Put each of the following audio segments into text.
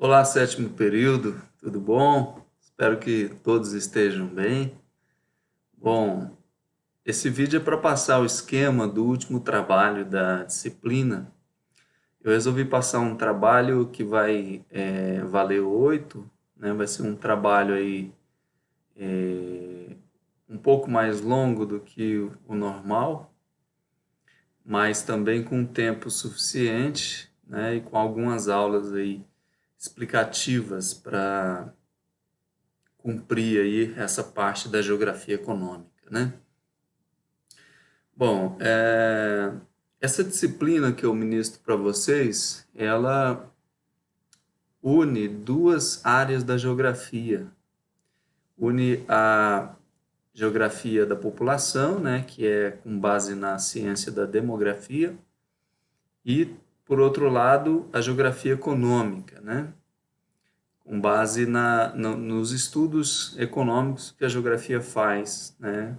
Olá, sétimo período, tudo bom? Espero que todos estejam bem. Bom, esse vídeo é para passar o esquema do último trabalho da disciplina. Eu resolvi passar um trabalho que vai valer 8, né? Vai ser um trabalho aí um pouco mais longo do que o normal, mas também com tempo suficiente, né? E com algumas aulas aí explicativas para cumprir aí essa parte da geografia econômica, né? Bom, essa disciplina que eu ministro para vocês, ela une duas áreas da geografia. Une a geografia da população, né, que é com base na ciência da demografia, e, por outro lado, a geografia econômica, né, com base nos estudos econômicos que a geografia faz, né,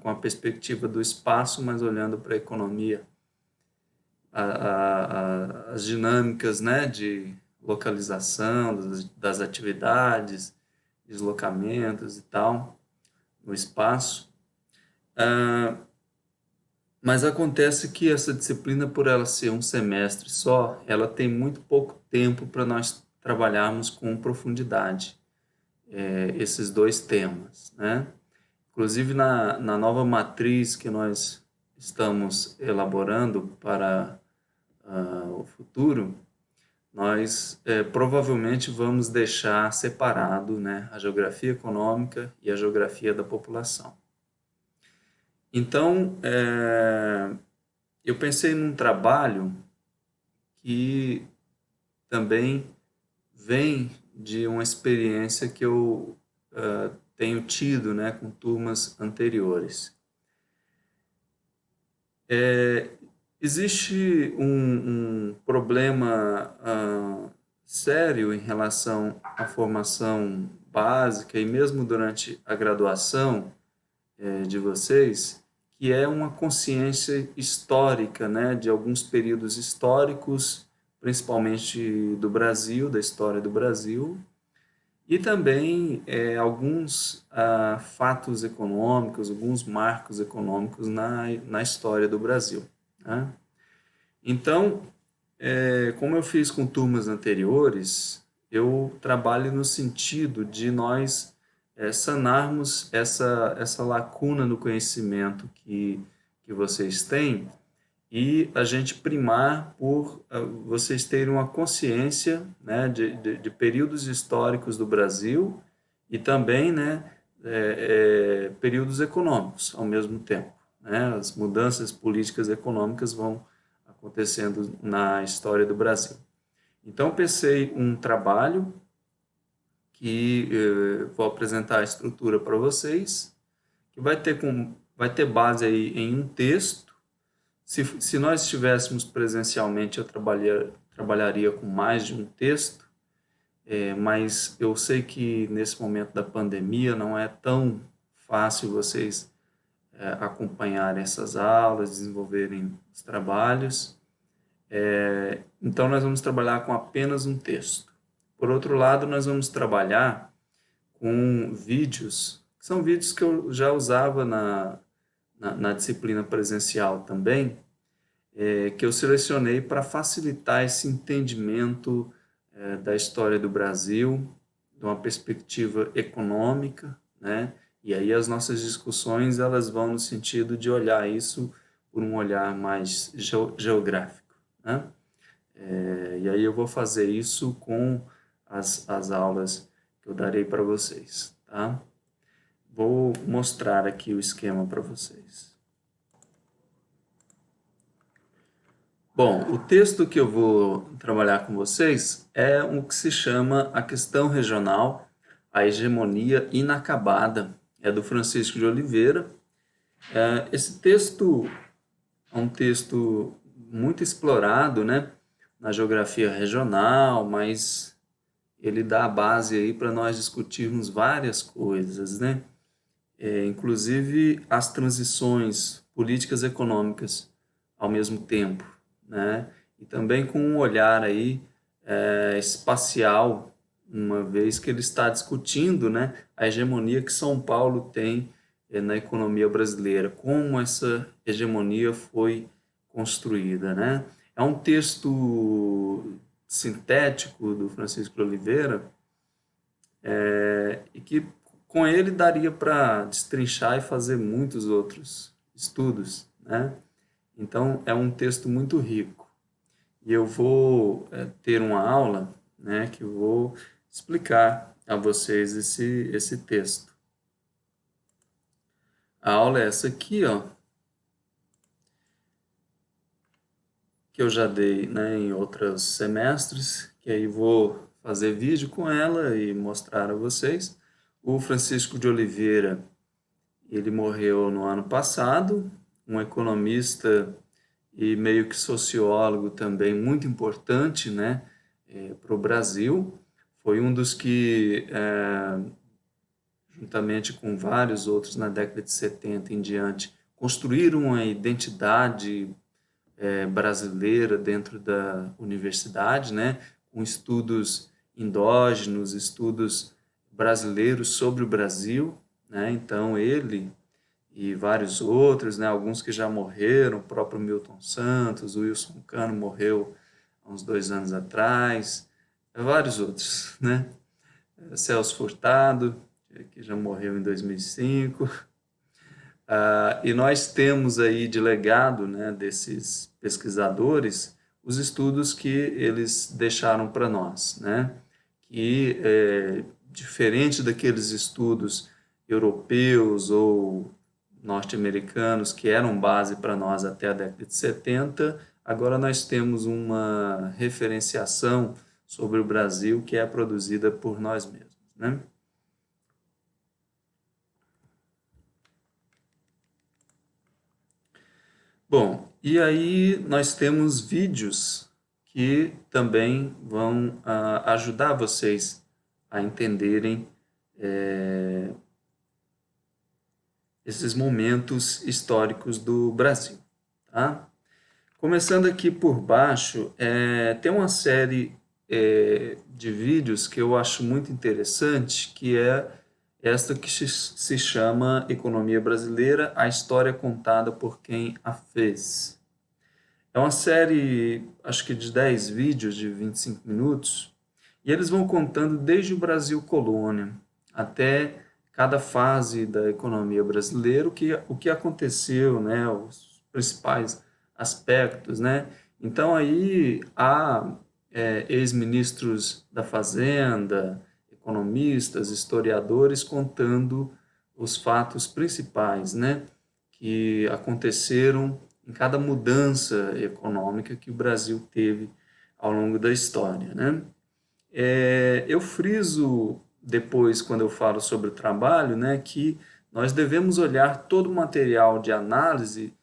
com a perspectiva do espaço, mas olhando para a economia, as dinâmicas, né, de localização das atividades, deslocamentos e tal, no espaço. Mas acontece que essa disciplina, por ela ser um semestre só, ela tem muito pouco tempo para nós trabalharmos com profundidade esses dois temas, né? Inclusive na nova matriz que nós estamos elaborando para o futuro, nós provavelmente vamos deixar separado, né, a geografia econômica e a geografia da população. Então, eu pensei num trabalho que também vem de uma experiência que eu tenho tido, né, com turmas anteriores. Existe um problema sério em relação à formação básica e mesmo durante a graduação de vocês, que é uma consciência histórica, né, de alguns períodos históricos, principalmente do Brasil, da história do Brasil, e também alguns fatos econômicos, alguns marcos econômicos na história do Brasil, né? Então, como eu fiz com turmas anteriores, eu trabalho no sentido de nós sanarmos essa lacuna no conhecimento que vocês têm e a gente primar por vocês terem uma consciência, né, de períodos históricos do Brasil e também, né, períodos econômicos ao mesmo tempo, né? As mudanças políticas e econômicas vão acontecendo na história do Brasil. Então, pensei um trabalho que vou apresentar a estrutura para vocês, que vai ter base aí em um texto. Se nós estivéssemos presencialmente, eu trabalharia com mais de um texto, mas eu sei que nesse momento da pandemia não é tão fácil vocês acompanharem essas aulas, desenvolverem os trabalhos. Então, nós vamos trabalhar com apenas um texto. Por outro lado, nós vamos trabalhar com vídeos, que são vídeos que eu já usava na disciplina presencial também, que eu selecionei para facilitar esse entendimento da história do Brasil, de uma perspectiva econômica, né? E aí as nossas discussões elas vão no sentido de olhar isso por um olhar mais geográfico, né? E aí eu vou fazer isso com as aulas que eu darei para vocês, tá? Vou mostrar aqui o esquema para vocês. Bom, o texto que eu vou trabalhar com vocês é o que se chama A Questão Regional, a Hegemonia Inacabada. É do Francisco de Oliveira. Esse texto é um texto muito explorado, né, na geografia regional, mas ele dá a base aí para nós discutirmos várias coisas, né? Inclusive as transições políticas e econômicas ao mesmo tempo, né? E também com um olhar aí espacial, uma vez que ele está discutindo, né, a hegemonia que São Paulo tem na economia brasileira, como essa hegemonia foi construída, né? É um texto sintético do Francisco de Oliveira, e que com ele daria para destrinchar e fazer muitos outros estudos, né? Então é um texto muito rico. E eu vou ter uma aula, né, que eu vou explicar a vocês esse texto. A aula é essa aqui, ó, que eu já dei, né, em outros semestres, que aí vou fazer vídeo com ela e mostrar a vocês. O Francisco de Oliveira, ele morreu no ano passado, um economista e meio que sociólogo também muito importante, né, para o Brasil. Foi um dos que, juntamente com vários outros na década de 70 em diante, construíram uma identidade brasileira dentro da universidade, né, com estudos endógenos, estudos brasileiros sobre o Brasil, né? Então ele e vários outros, né, alguns que já morreram, o próprio Milton Santos, o Wilson Cano morreu há uns 2 anos atrás, vários outros, né? Celso Furtado, que já morreu em 2005. E nós temos aí de legado, né, desses pesquisadores os estudos que eles deixaram para nós, né? Que, diferente daqueles estudos europeus ou norte-americanos que eram base para nós até a década de 70, agora nós temos uma referenciação sobre o Brasil que é produzida por nós mesmos, né? Bom, e aí nós temos vídeos que também vão ajudar vocês a entenderem esses momentos históricos do Brasil, tá? Começando aqui por baixo, tem uma série de vídeos que eu acho muito interessante, que é esta que se chama Economia Brasileira, a história contada por quem a fez. É uma série, acho que de 10 vídeos de 25 minutos, e eles vão contando desde o Brasil colônia até cada fase da economia brasileira, o que aconteceu, né, os principais aspectos, né? Então aí há ex-ministros da Fazenda, economistas, historiadores contando os fatos principais, né, que aconteceram em cada mudança econômica que o Brasil teve ao longo da história, né? Eu friso depois, quando eu falo sobre o trabalho, né, que nós devemos olhar todo o material de análise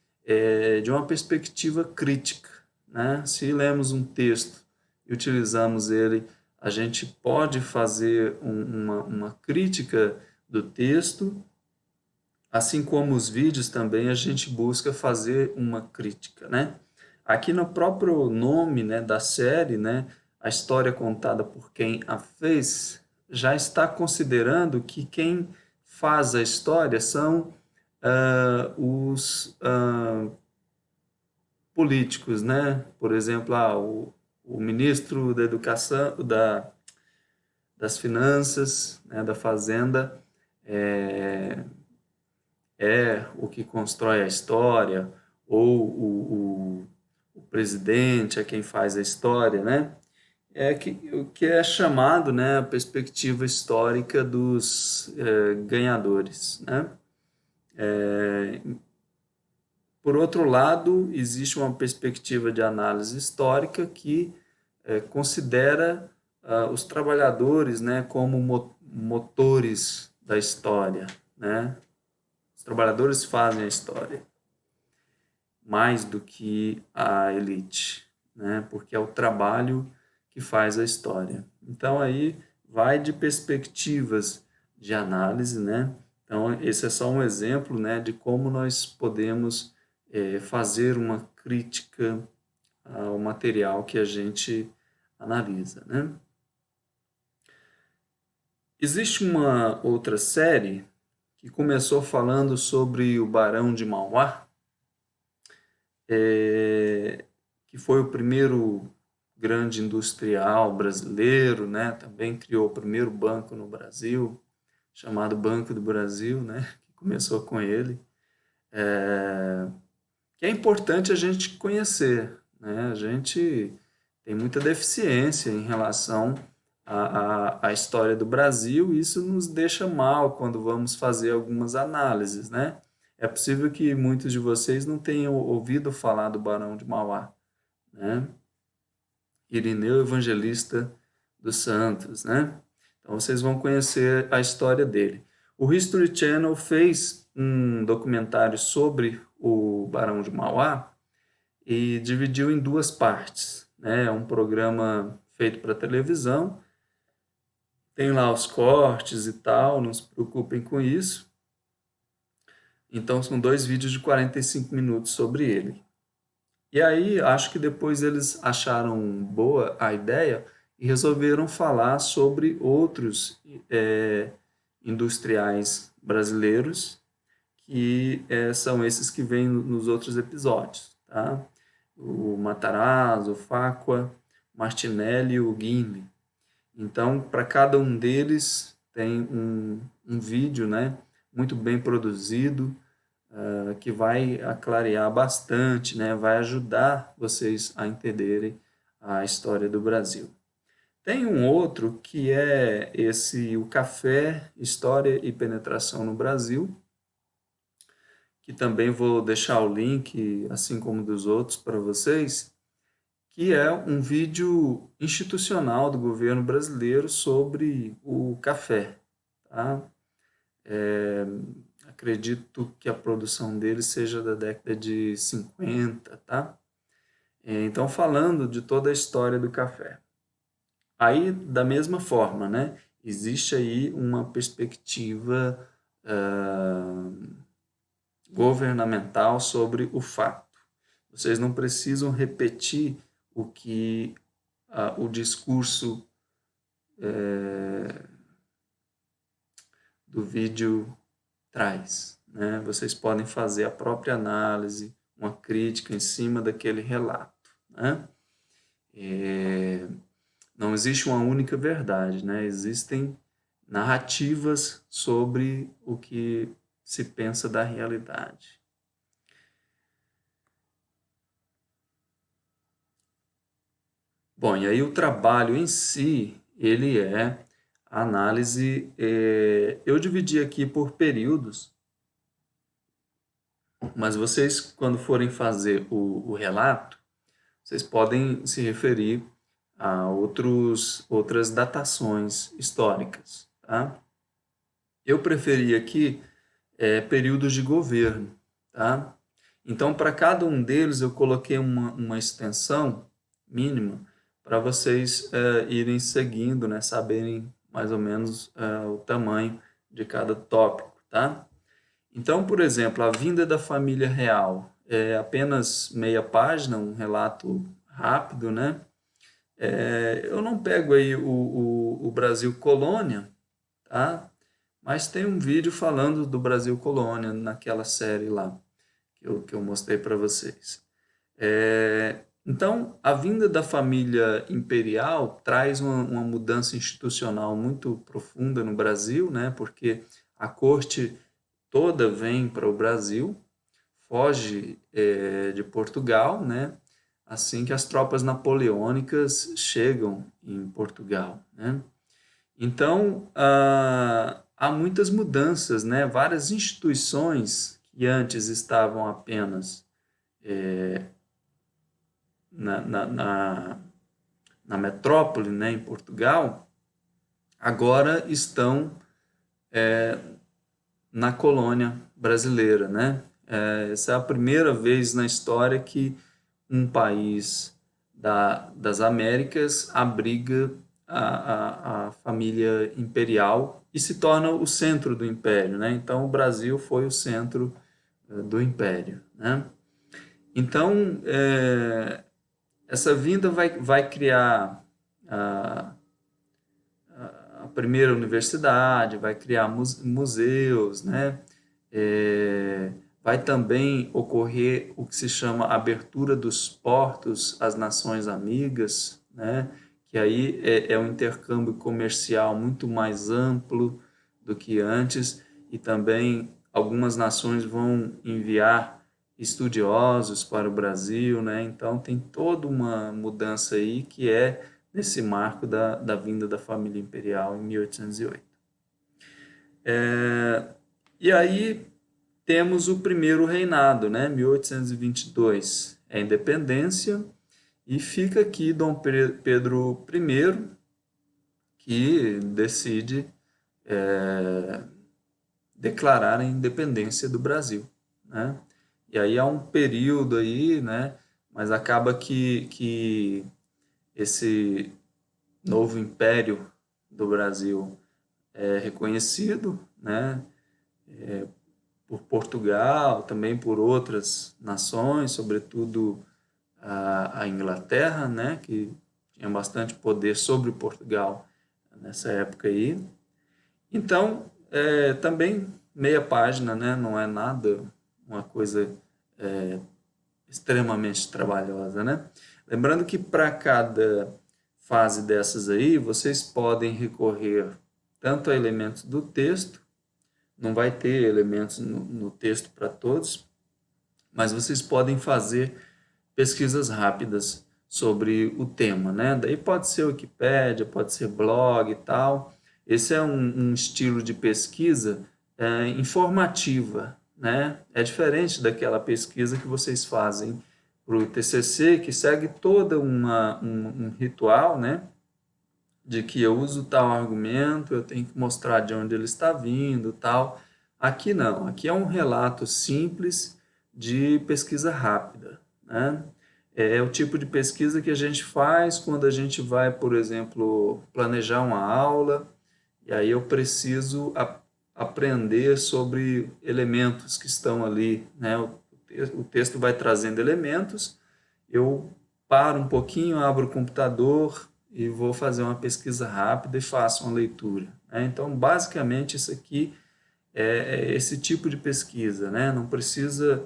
de uma perspectiva crítica, né? Se lemos um texto e utilizamos ele, a gente pode fazer uma crítica do texto, assim como os vídeos também, a gente busca fazer uma crítica, né? Aqui no próprio nome, né, da série, né, a história contada por quem a fez, já está considerando que quem faz a história são os políticos, né? Por exemplo, o ministro da Educação, das Finanças, né, da Fazenda, é, é o que constrói a história, ou o presidente é quem faz a história, né? O que é chamado, né, a perspectiva histórica dos ganhadores, né? Por outro lado, existe uma perspectiva de análise histórica que considera os trabalhadores, né, como motores da história, né? Os trabalhadores fazem a história mais do que a elite, né? Porque é o trabalho que faz a história. Então aí vai de perspectivas de análise, né? Então esse é só um exemplo, né, de como nós podemos fazer uma crítica ao material que a gente analisa, né? Existe uma outra série que começou falando sobre o Barão de Mauá, que foi o primeiro grande industrial brasileiro, né? Também criou o primeiro banco no Brasil, chamado Banco do Brasil, né? Que começou com ele. Que é importante a gente conhecer, né? A gente tem muita deficiência em relação à história do Brasil e isso nos deixa mal quando vamos fazer algumas análises, né? É possível que muitos de vocês não tenham ouvido falar do Barão de Mauá, né? Irineu Evangelista dos Santos, né? Então vocês vão conhecer a história dele. O History Channel fez um documentário sobre o Barão de Mauá e dividiu em duas partes, né? É um programa feito para televisão, tem lá os cortes e tal, não se preocupem com isso. Então são dois vídeos de 45 minutos sobre ele. E aí acho que depois eles acharam boa a ideia e resolveram falar sobre outros industriais brasileiros que são esses que vêm nos outros episódios, tá? O Matarazzo, o Facua, Martinelli e o Guinle. Então, para cada um deles tem um vídeo, né, muito bem produzido, que vai clarear bastante, né, vai ajudar vocês a entenderem a história do Brasil. Tem um outro que é o Café, História e Penetração no Brasil, que também vou deixar o link, assim como dos outros, para vocês, que é um vídeo institucional do governo brasileiro sobre o café. Tá? Acredito que a produção dele seja da década de 50, tá? Então, falando de toda a história do café. Aí, da mesma forma, né? Existe aí uma perspectiva governamental sobre o fato. Vocês não precisam repetir o que o discurso do vídeo traz, né? Vocês podem fazer a própria análise, uma crítica em cima daquele relato, né? Não existe uma única verdade, né? Existem narrativas sobre o que se pensa da realidade. Bom, e aí o trabalho em si, ele é a análise, eu dividi aqui por períodos, mas vocês, quando forem fazer o relato, vocês podem se referir a outras datações históricas, tá? Eu preferi aqui períodos de governo, tá? Então, para cada um deles, eu coloquei uma extensão mínima para vocês irem seguindo, né? Saberem mais ou menos o tamanho de cada tópico, tá? Então, por exemplo, a vinda da família real é apenas meia página, um relato rápido, né? Eu não pego aí o Brasil colônia, tá? Mas tem um vídeo falando do Brasil colônia naquela série lá que eu mostrei para vocês. Então, a vinda da família imperial traz uma mudança institucional muito profunda no Brasil, né? Porque a corte toda vem para o Brasil, foge de Portugal, né? Assim que as tropas napoleônicas chegam em Portugal, né? Então, há muitas mudanças, né? Várias instituições que antes estavam apenas na metrópole, né, em Portugal, agora estão na colônia brasileira, né? Essa é a primeira vez na história que um país das Américas abriga a família imperial e se torna o centro do império, né? Então o Brasil foi o centro do império, né? Então essa vinda vai criar a, a primeira universidade, vai criar museus, né? Vai também ocorrer o que se chama abertura dos portos às nações amigas, né? Que aí é um intercâmbio comercial muito mais amplo do que antes, e também algumas nações vão enviar estudiosos para o Brasil, né? Então tem toda uma mudança aí que é nesse marco da vinda da família imperial em 1808. E aí temos o primeiro reinado, né? 1822 é a independência, e fica aqui Dom Pedro I, que decide declarar a independência do Brasil, né? E aí há um período aí, né? Mas acaba que esse novo império do Brasil é reconhecido, né? Por Portugal, também por outras nações, sobretudo a Inglaterra, né? Que tinha bastante poder sobre Portugal nessa época aí. Então, também meia página, né? Não é nada, uma coisa extremamente trabalhosa, né? Lembrando que para cada fase dessas aí, vocês podem recorrer tanto a elementos do texto, não vai ter elementos no texto para todos, mas vocês podem fazer pesquisas rápidas sobre o tema, né? Daí pode ser Wikipédia, pode ser blog e tal. Esse é um estilo de pesquisa informativa, né? É diferente daquela pesquisa que vocês fazem para o TCC, que segue toda um ritual, né? De que eu uso tal argumento, eu tenho que mostrar de onde ele está vindo, tal. Aqui não, aqui é um relato simples de pesquisa rápida, né? É o tipo de pesquisa que a gente faz quando a gente vai, por exemplo, planejar uma aula, e aí eu preciso aprender sobre elementos que estão ali, né? O texto vai trazendo elementos, eu paro um pouquinho, abro o computador e vou fazer uma pesquisa rápida e faço uma leitura, né? Então, basicamente, isso aqui é esse tipo de pesquisa, né? Não precisa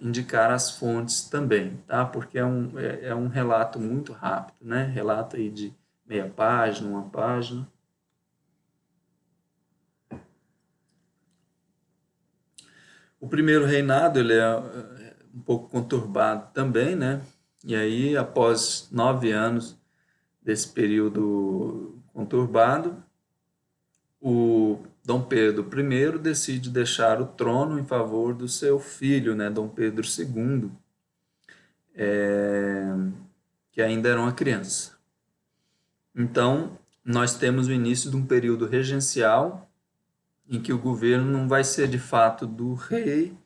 indicar as fontes também, tá? Porque é um relato muito rápido, né? Relato aí de meia página, uma página. O primeiro reinado ele é um pouco conturbado também, né? E aí, após 9 anos desse período conturbado, o Dom Pedro I decide deixar o trono em favor do seu filho, né, Dom Pedro II, que ainda era uma criança. Então, nós temos o início de um período regencial em que o governo não vai ser de fato do rei,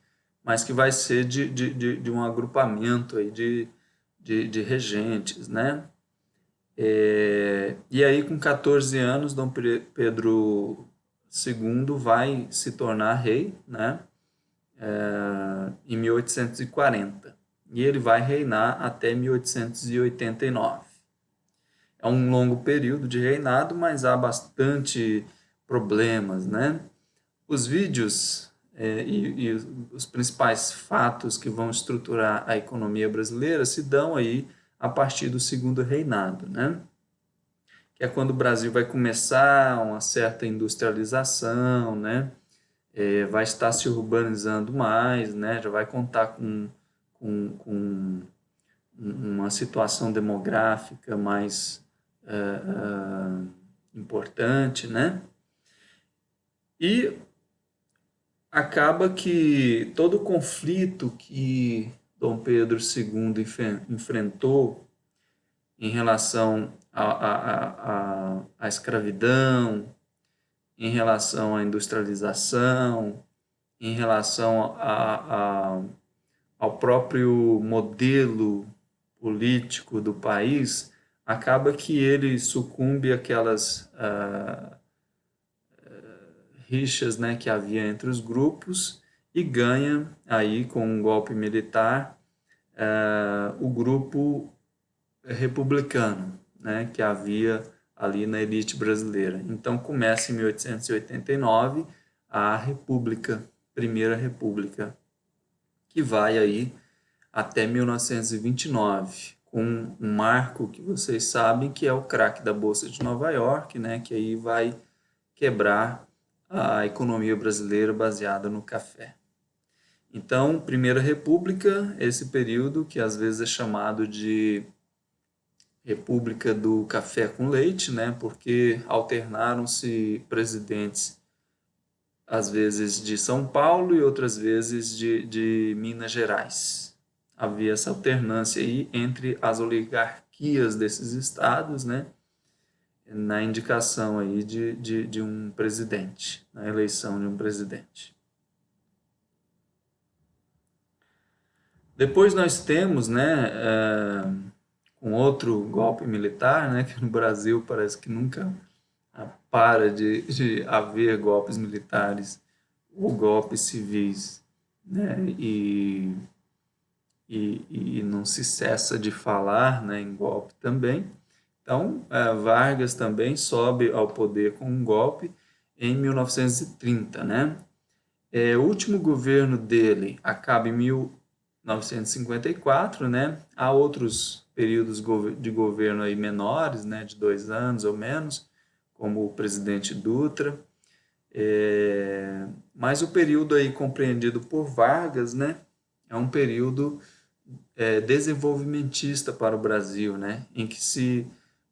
mas que vai ser de um agrupamento aí de regentes, né? E aí, com 14 anos, Dom Pedro II vai se tornar rei, né? Em 1840. E ele vai reinar até 1889. É um longo período de reinado, mas há bastante problemas, né? Os vídeos e os principais fatos que vão estruturar a economia brasileira se dão aí a partir do segundo reinado, né? Que é quando o Brasil vai começar uma certa industrialização, né? Vai estar se urbanizando mais, né? Já vai contar com uma situação demográfica mais importante, né? E acaba que todo o conflito que Dom Pedro II enfrentou em relação à escravidão, em relação à industrialização, em relação ao próprio modelo político do país, acaba que ele sucumbe àquelas rixas, né, que havia entre os grupos, e ganha aí com um golpe militar o grupo republicano, né, que havia ali na elite brasileira. Então começa em 1889 a República, Primeira República, que vai aí até 1929, com um marco que vocês sabem que é o crack da Bolsa de Nova York, né, que aí vai quebrar a economia brasileira baseada no café. Então, Primeira República, esse período que às vezes é chamado de República do Café com Leite, né, porque alternaram-se presidentes às vezes de São Paulo e outras vezes de Minas Gerais. Havia essa alternância aí entre as oligarquias desses estados, né, na indicação aí de um presidente, na eleição de um presidente. Depois nós temos, né, um outro golpe militar, né, que no Brasil parece que nunca para de haver golpes militares ou golpes civis, né, e não se cessa de falar, né, em golpe também. Então, Vargas também sobe ao poder com um golpe em 1930, né? O último governo dele acaba em 1954, né? Há outros períodos de governo aí menores, né, de 2 anos ou menos, como o presidente Dutra. Mas o período aí compreendido por Vargas, né, é um período desenvolvimentista para o Brasil, né, em que se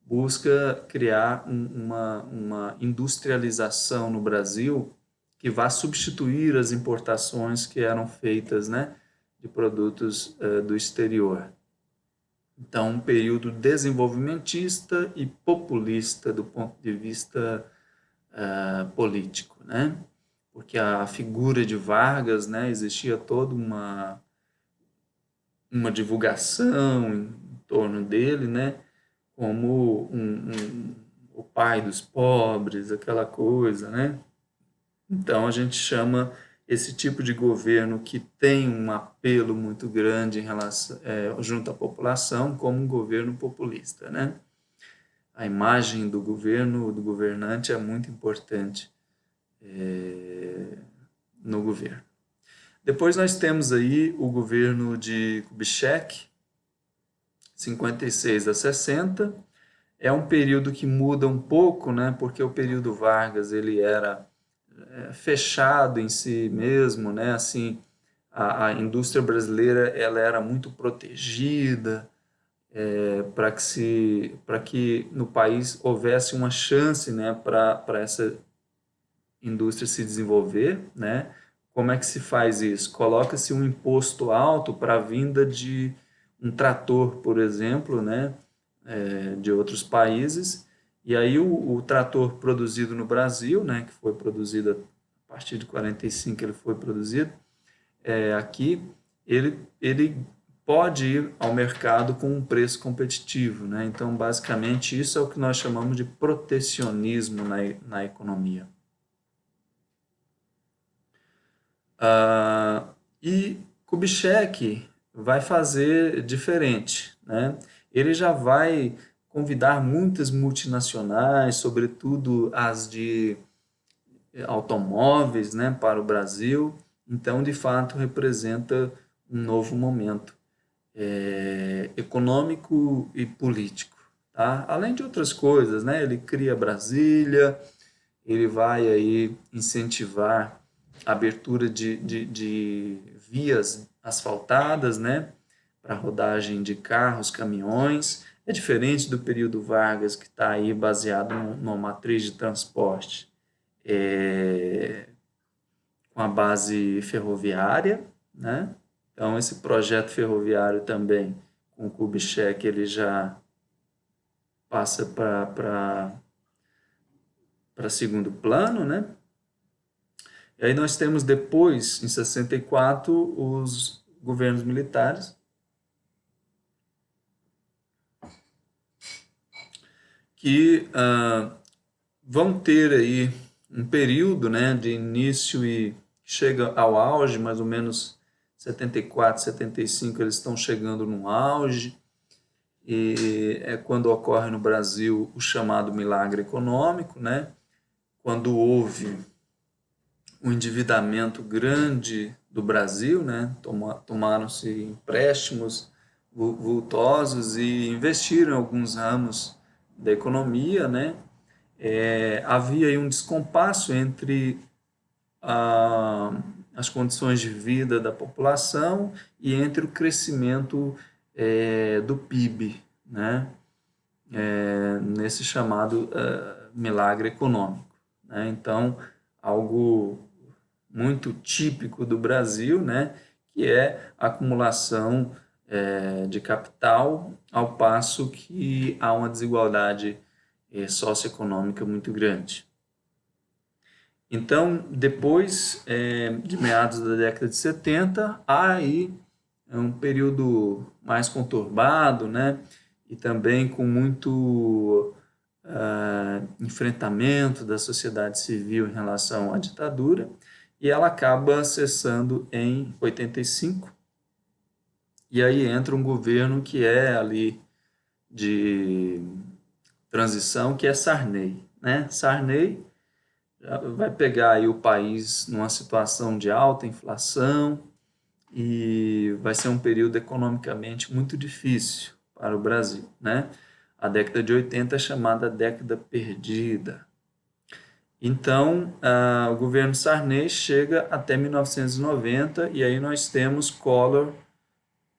busca criar uma industrialização no Brasil que vá substituir as importações que eram feitas, né, de produtos do exterior. Então, um período desenvolvimentista e populista do ponto de vista político, né? Porque a figura de Vargas, né, existia toda uma divulgação em torno dele, né, como o pai dos pobres, aquela coisa, né? Então a gente chama esse tipo de governo que tem um apelo muito grande em relação, junto à população como um governo populista, né? A imagem do governo, do governante é muito importante no governo. Depois nós temos aí o governo de Kubitschek, 56 a 60. É um período que muda um pouco, né? Porque o período Vargas ele era fechado em si mesmo, né? Assim, a indústria brasileira ela era muito protegida para que no país houvesse uma chance, né? Para essa indústria se desenvolver, né? Como é que se faz isso? Coloca-se um imposto alto para a vinda de um trator, por exemplo, né? De outros países, e aí o trator produzido no Brasil, né, que foi produzido a partir de 45, ele foi produzido aqui, ele pode ir ao mercado com um preço competitivo, né? Então, basicamente, isso é o que nós chamamos de protecionismo na economia. E Kubitschek vai fazer diferente, né? Ele já vai convidar muitas multinacionais, sobretudo as de automóveis, né, para o Brasil. Então, de fato, representa um novo momento econômico e político, tá? Além de outras coisas, né? Ele cria Brasília, ele vai aí incentivar a abertura de vias asfaltadas, né, para rodagem de carros, caminhões. É diferente do período Vargas, que está aí baseado numa matriz de transporte com a base ferroviária, né? Então, esse projeto ferroviário também, com o Kubitschek, ele já passa para segundo plano, né? E aí nós temos depois, em 64, os governos militares, que vão ter aí um período, né, de início e chega ao auge, mais ou menos 74, 75, eles estão chegando no auge, e é quando ocorre no Brasil o chamado milagre econômico, né? Quando houve um endividamento grande do Brasil, né? Tomaram-se empréstimos vultosos e investiram em alguns ramos da economia, né? Havia aí um descompasso entre as condições de vida da população e entre o crescimento do PIB, né? Nesse chamado milagre econômico, né? Então, algo muito típico do Brasil, né? Que é a acumulação de capital, ao passo que há uma desigualdade socioeconômica muito grande. Então, depois de meados da década de 70, há aí um período mais conturbado, né? E também com muito enfrentamento da sociedade civil em relação à ditadura, e ela acaba cessando em 85, e aí entra um governo que é ali de transição, que é Sarney, né? Sarney vai pegar aí o país numa situação de alta inflação e vai ser um período economicamente muito difícil para o Brasil, né? A década de 80 é chamada década perdida. Então, o governo Sarney chega até 1990 e aí nós temos Collor,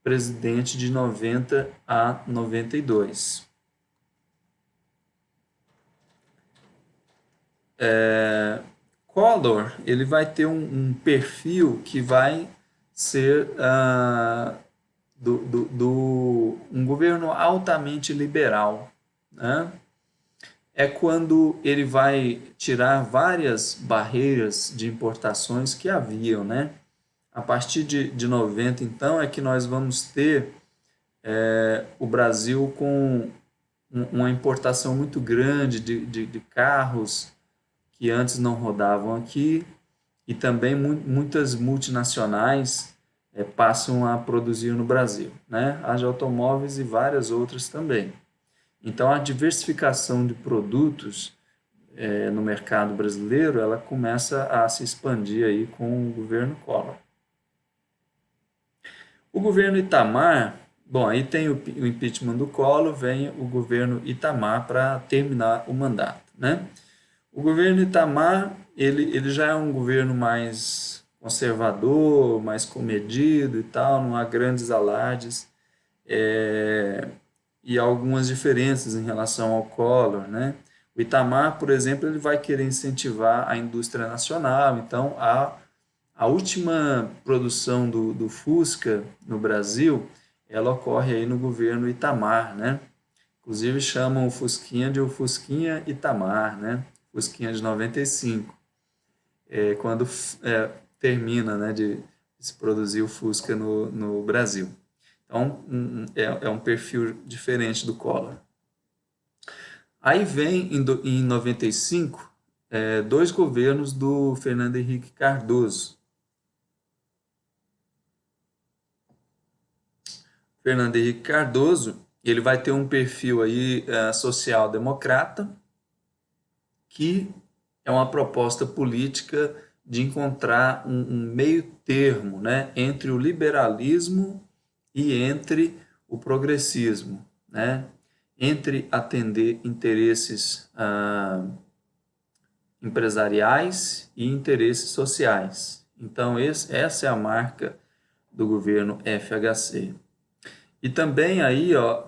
presidente de 90 a 92. Collor, ele vai ter um perfil que vai ser um governo altamente liberal, né? É quando ele vai tirar várias barreiras de importações que haviam, né? A partir de 90, então, é que nós vamos ter o Brasil com uma importação muito grande de carros que antes não rodavam aqui, e também muitas multinacionais passam a produzir no Brasil, né? As de automóveis e várias outras também. Então, a diversificação de produtos no mercado brasileiro, ela começa a se expandir aí com o governo Collor. O governo Itamar, bom, aí tem o impeachment do Collor, vem o governo Itamar para terminar o mandato, né? O governo Itamar, ele já é um governo mais conservador, mais comedido e tal, não há grandes alardes e algumas diferenças em relação ao Collor, né? O Itamar, por exemplo, ele vai querer incentivar a indústria nacional, então a última produção do Fusca no Brasil, ela ocorre aí no governo Itamar, né? Inclusive chamam o Fusquinha de o Fusquinha Itamar, né? Fusquinha de 95, quando termina, né, de se produzir o Fusca no Brasil. Então, é um perfil diferente do Collor. Aí vem, em 95, dois governos do Fernando Henrique Cardoso. Fernando Henrique Cardoso, ele vai ter um perfil aí social-democrata, que é uma proposta política de encontrar um meio termo, né, entre o liberalismo e entre o progressismo, né, entre atender interesses empresariais e interesses sociais. Então, essa é a marca do governo FHC. E também aí, ó,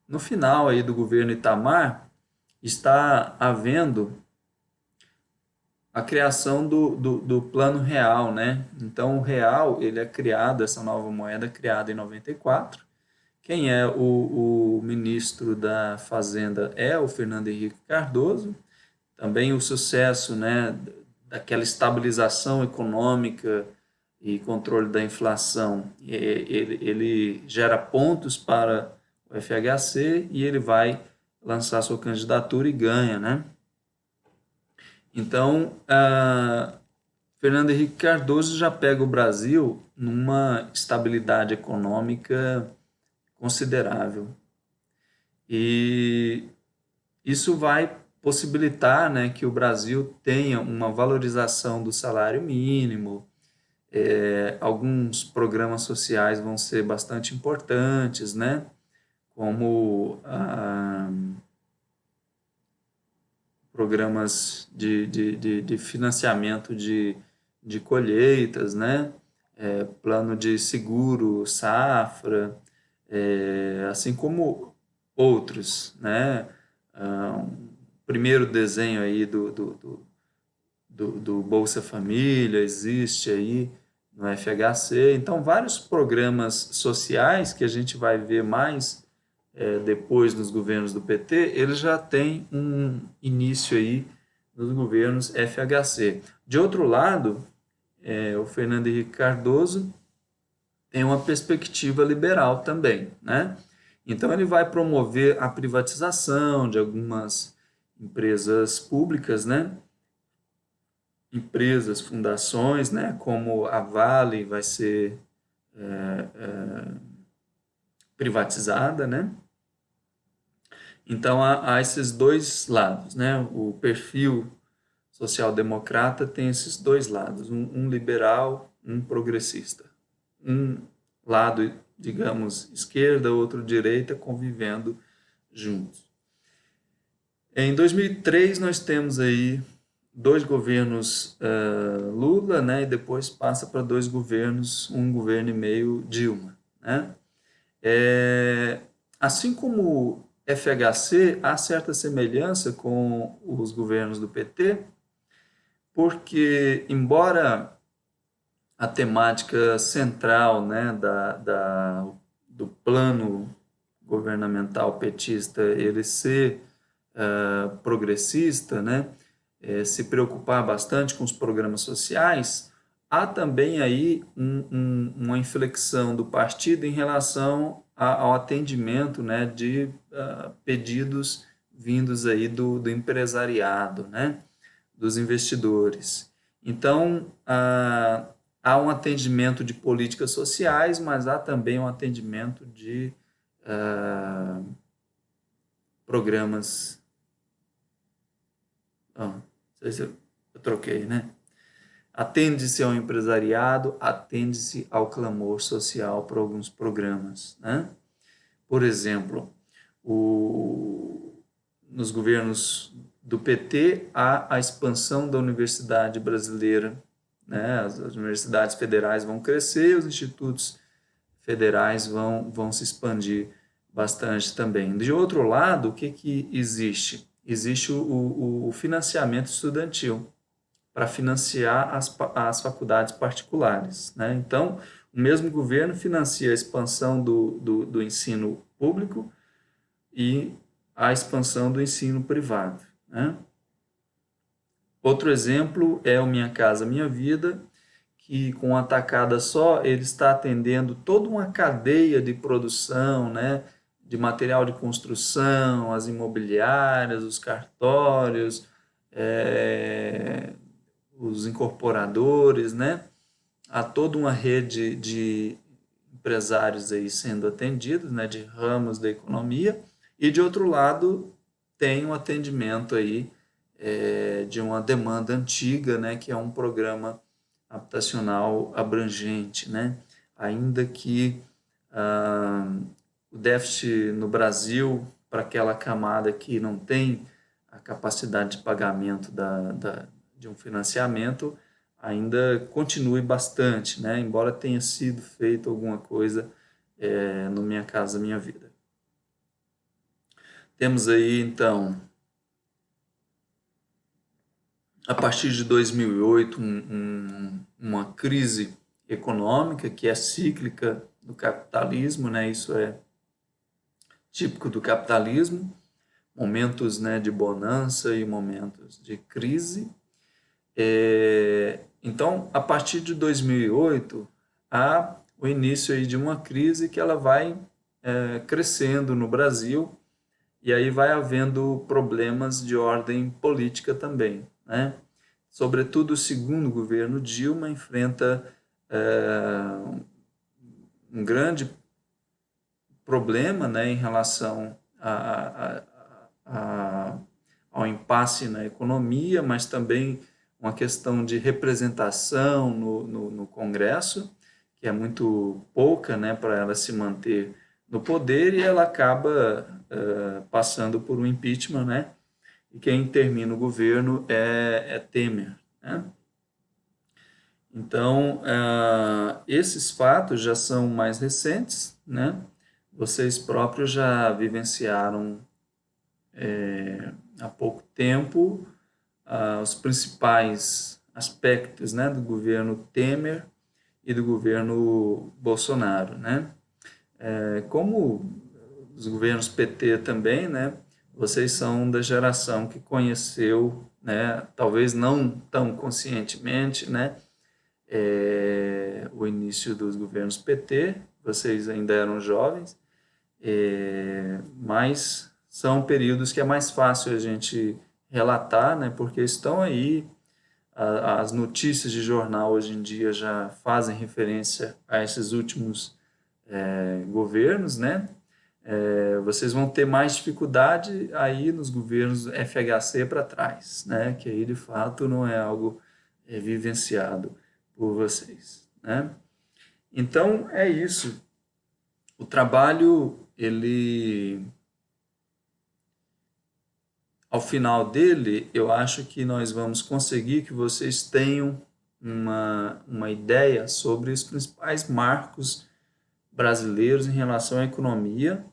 no final aí do governo Itamar, está havendo a criação do Plano Real, né? Então, o Real, ele é criado, essa nova moeda é criada em 94. Quem é o ministro da Fazenda é o Fernando Henrique Cardoso. Também o sucesso, né, daquela estabilização econômica e controle da inflação, ele gera pontos para o FHC e ele vai lançar sua candidatura e ganha, né? Então, Fernando Henrique Cardoso já pega o Brasil numa estabilidade econômica considerável. E isso vai possibilitar, né, que o Brasil tenha uma valorização do salário mínimo. Alguns programas sociais vão ser bastante importantes, né, como programas de financiamento de colheitas, né, plano de seguro, safra, assim como outros, né, primeiro desenho aí do Bolsa Família existe aí no FHC. Então, vários programas sociais que a gente vai ver mais depois nos governos do PT, eles já têm um início aí nos governos FHC. De outro lado, o Fernando Henrique Cardoso tem uma perspectiva liberal também, né? Então ele vai promover a privatização de algumas empresas públicas, né? Empresas, fundações, né? Como a Vale vai ser privatizada, né? Então há esses dois lados, né? O perfil social-democrata tem esses dois lados, um liberal, um progressista. Um lado, digamos, esquerda, outro direita, convivendo juntos. Em 2003 nós temos aí dois governos Lula, né, e depois passa para dois governos, um governo e meio Dilma, né? Assim como FHC, há certa semelhança com os governos do PT, porque embora a temática central, né, do plano governamental petista ele ser progressista, né, se preocupar bastante com os programas sociais, há também aí uma inflexão do partido em relação ao atendimento, né, de pedidos vindos aí do empresariado, né, dos investidores. Então, há um atendimento de políticas sociais, mas há também um atendimento de programas. Não sei se eu troquei, né? Atende-se ao empresariado, atende-se ao clamor social por alguns programas, né? Por exemplo, nos governos do PT há a expansão da universidade brasileira, né? As universidades federais vão crescer, os institutos federais vão se expandir bastante também. De outro lado, o que existe? Existe o financiamento estudantil para financiar as faculdades particulares, né? Então, o mesmo governo financia a expansão do ensino público e a expansão do ensino privado, né? Outro exemplo é o Minha Casa Minha Vida, que com uma tacada só ele está atendendo toda uma cadeia de produção, né, de material de construção, as imobiliárias, os cartórios, os incorporadores, né, há toda uma rede de empresários aí sendo atendidos, né, de ramos da economia, e de outro lado tem um atendimento aí de uma demanda antiga, né, que é um programa habitacional abrangente, né? Ainda que o déficit no Brasil, para aquela camada que não tem a capacidade de pagamento de um financiamento, ainda continue bastante, né? Embora tenha sido feito alguma coisa no Minha Casa Minha Vida. Temos aí, então, a partir de 2008, uma crise econômica que é cíclica do capitalismo, né? Isso é típico do capitalismo, momentos, né, de bonança e momentos de crise. Então, a partir de 2008, há o início aí de uma crise que ela vai crescendo no Brasil e aí vai havendo problemas de ordem política também, né? sobretudo o segundo governo Dilma, enfrenta um grande problema, né, em relação ao impasse na economia, mas também uma questão de representação no Congresso, que é muito pouca, né, para ela se manter no poder, e ela acaba passando por um impeachment, né, e quem termina o governo é Temer, né? Então, esses fatos já são mais recentes, né? Vocês próprios já vivenciaram há pouco tempo os principais aspectos, né, do governo Temer e do governo Bolsonaro, né? Como os governos PT também, né? Vocês são da geração que conheceu, né? Talvez não tão conscientemente, né? O início dos governos PT. Vocês ainda eram jovens, mas são períodos que é mais fácil a gente relatar, né? Porque estão aí. As notícias de jornal hoje em dia já fazem referência a esses últimos governos, né? Vocês vão ter mais dificuldade aí nos governos FHC para trás, né? Que aí de fato não é algo vivenciado por vocês, né? Então é isso. O trabalho, ele, ao final dele, eu acho que nós vamos conseguir que vocês tenham uma ideia sobre os principais marcos brasileiros em relação à economia,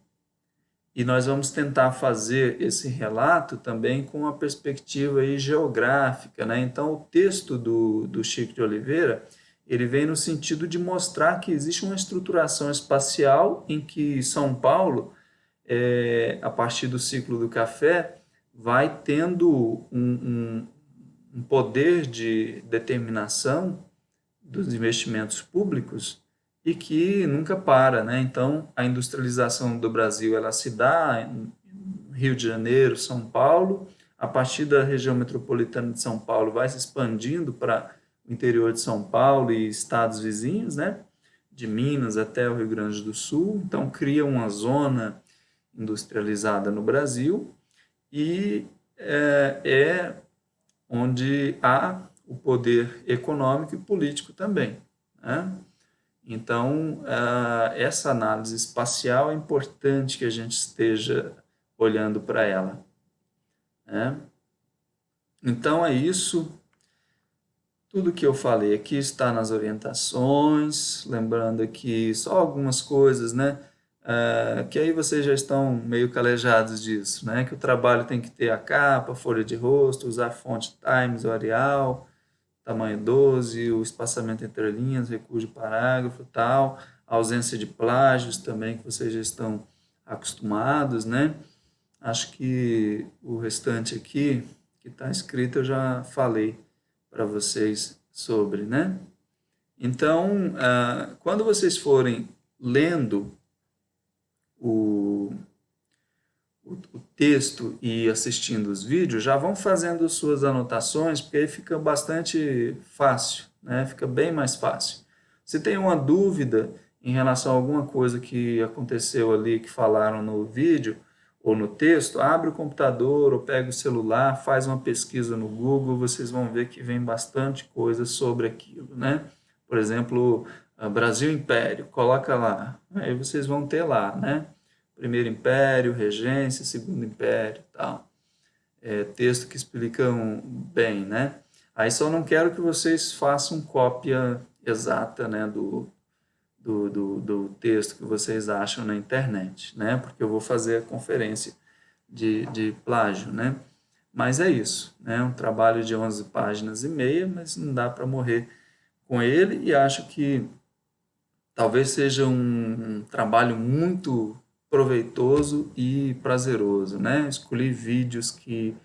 e nós vamos tentar fazer esse relato também com uma perspectiva aí geográfica, né? Então, o texto do Chico de Oliveira, ele vem no sentido de mostrar que existe uma estruturação espacial em que São Paulo, a partir do ciclo do café, vai tendo um poder de determinação dos investimentos públicos e que nunca para, né? Então, a industrialização do Brasil, ela se dá em Rio de Janeiro, São Paulo, a partir da região metropolitana de São Paulo vai se expandindo para o interior de São Paulo e estados vizinhos, né? De Minas até o Rio Grande do Sul, então cria uma zona industrializada no Brasil e é onde há o poder econômico e político também, né? Então, essa análise espacial é importante que a gente esteja olhando para ela, né? Então, é isso. Tudo que eu falei aqui está nas orientações, lembrando aqui só algumas coisas, né? Que aí vocês já estão meio calejados disso, né? Que o trabalho tem que ter a capa, folha de rosto, usar fonte Times ou Arial, tamanho 12, o espaçamento entre linhas, recuo de parágrafo, tal, ausência de plágios também, que vocês já estão acostumados, né? Acho que o restante aqui, que está escrito, eu já falei para vocês sobre, né? Então, quando vocês forem lendo o texto e assistindo os vídeos, já vão fazendo suas anotações, porque aí fica bastante fácil, né? Fica bem mais fácil. Se tem uma dúvida em relação a alguma coisa que aconteceu ali, que falaram no vídeo ou no texto, abre o computador ou pega o celular, faz uma pesquisa no Google, vocês vão ver que vem bastante coisa sobre aquilo, né? Por exemplo, Brasil Império, coloca lá, aí vocês vão ter lá, né? Primeiro Império, Regência, Segundo Império, tal. Texto que explicam bem, né? Aí só não quero que vocês façam cópia exata, né, do texto que vocês acham na internet, né? Porque eu vou fazer a conferência de plágio, né? Mas é isso, né? Um trabalho de 11 páginas e meia, mas não dá para morrer com ele, e acho que talvez seja um trabalho muito proveitoso e prazeroso, né? Escolhi vídeos que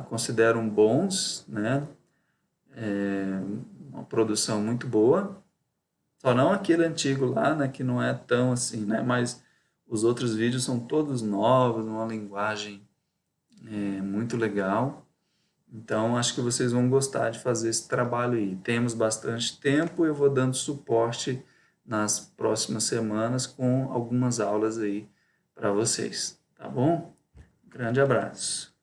considero bons, né? Uma produção muito boa, só não aquele antigo lá, né? Que não é tão assim, né? Mas os outros vídeos são todos novos, uma linguagem muito legal, Então, acho que vocês vão gostar de fazer esse trabalho aí. Temos bastante tempo, eu vou dando suporte nas próximas semanas com algumas aulas aí para vocês, tá bom? Grande abraço.